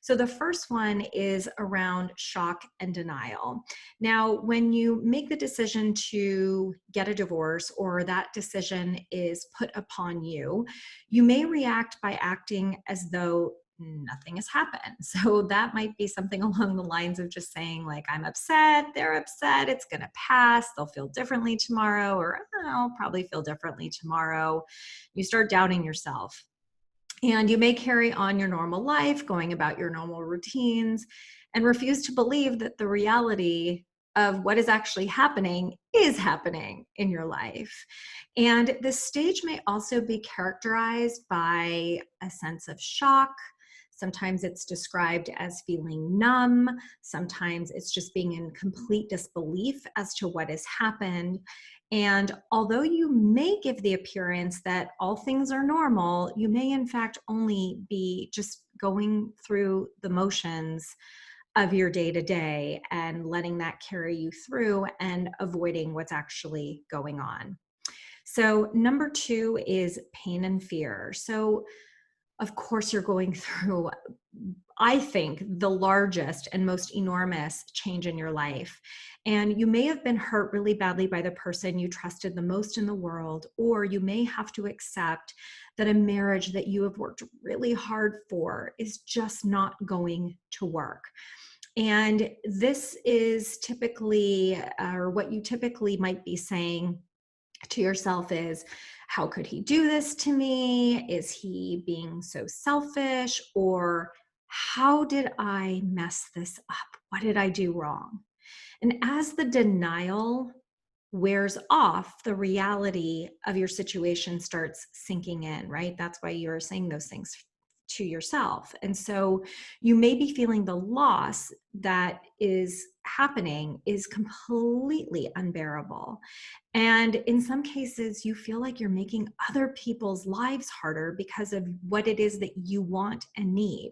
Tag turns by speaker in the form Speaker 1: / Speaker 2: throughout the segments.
Speaker 1: So the first one is around shock and denial. Now, when you make the decision to get a divorce or that decision is put upon you, you may react by acting as though nothing has happened. So that might be something along the lines of just saying, like, I'm upset, they're upset, it's going to pass, they'll feel differently tomorrow, or I'll probably feel differently tomorrow. You start doubting yourself. And you may carry on your normal life, going about your normal routines, and refuse to believe that the reality of what is actually happening is happening in your life. And this stage may also be characterized by a sense of shock. Sometimes it's described as feeling numb. Sometimes it's just being in complete disbelief as to what has happened. And although you may give the appearance that all things are normal, you may in fact only be just going through the motions of your day to day and letting that carry you through and avoiding what's actually going on. So, number two is pain and fear. So, of course, you're going through, I think, the largest and most enormous change in your life. And you may have been hurt really badly by the person you trusted the most in the world, or you may have to accept that a marriage that you have worked really hard for is just not going to work. And this is typically, or what you typically might be saying to yourself is, how could he do this to me? Is he being so selfish? Or how did I mess this up? What did I do wrong? And as the denial wears off, the reality of your situation starts sinking in, right? That's why you're saying those things to yourself. And so you may be feeling the loss that is happening is completely unbearable. And in some cases, you feel like you're making other people's lives harder because of what it is that you want and need.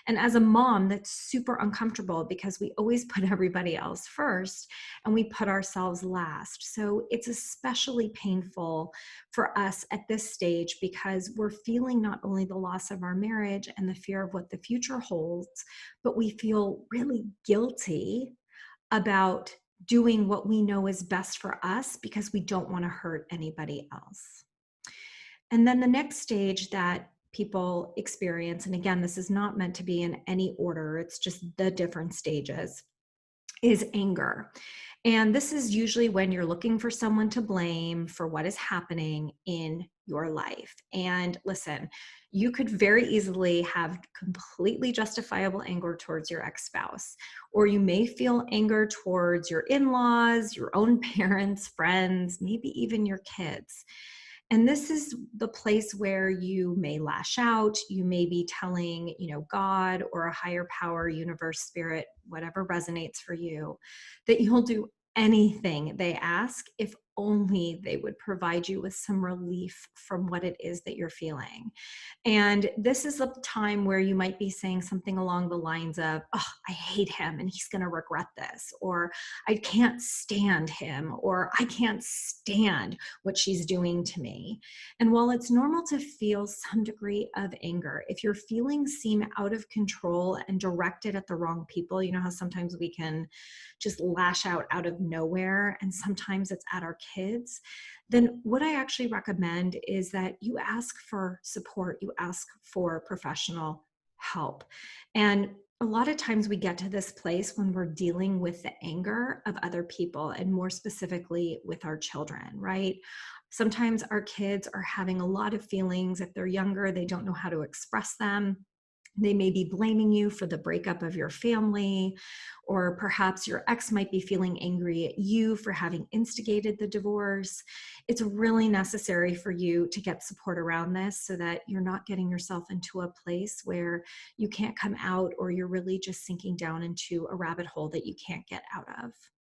Speaker 1: And as a mom, that's super uncomfortable because we always put everybody else first and we put ourselves last. So it's especially painful for us at this stage because we're feeling not only the loss of our marriage and the fear of what the future holds, but we feel really guilty about doing what we know is best for us because we don't want to hurt anybody else. And then the next stage that people experience, and again, this is not meant to be in any order, it's just the different stages, is anger. And this is usually when you're looking for someone to blame for what is happening in your life. And listen, you could very easily have completely justifiable anger towards your ex-spouse, or you may feel anger towards your in-laws, your own parents, friends, maybe even your kids. And this is the place where you may lash out. You may be telling, God or a higher power, universe, spirit, whatever resonates for you, that you'll do anything they ask if only they would provide you with some relief from what it is that you're feeling. And this is a time where you might be saying something along the lines of, oh, I hate him and he's going to regret this, or I can't stand him, or I can't stand what she's doing to me. And while it's normal to feel some degree of anger, if your feelings seem out of control and directed at the wrong people, you know how sometimes we can just lash out of nowhere, and sometimes it's at our kids, then what I actually recommend is that you ask for support, you ask for professional help. And a lot of times we get to this place when we're dealing with the anger of other people, and more specifically with our children, right? Sometimes our kids are having a lot of feelings. If they're younger, they don't know how to express them. They may be blaming you for the breakup of your family, or perhaps your ex might be feeling angry at you for having instigated the divorce. It's really necessary for you to get support around this so that you're not getting yourself into a place where you can't come out, or you're really just sinking down into a rabbit hole that you can't get out of.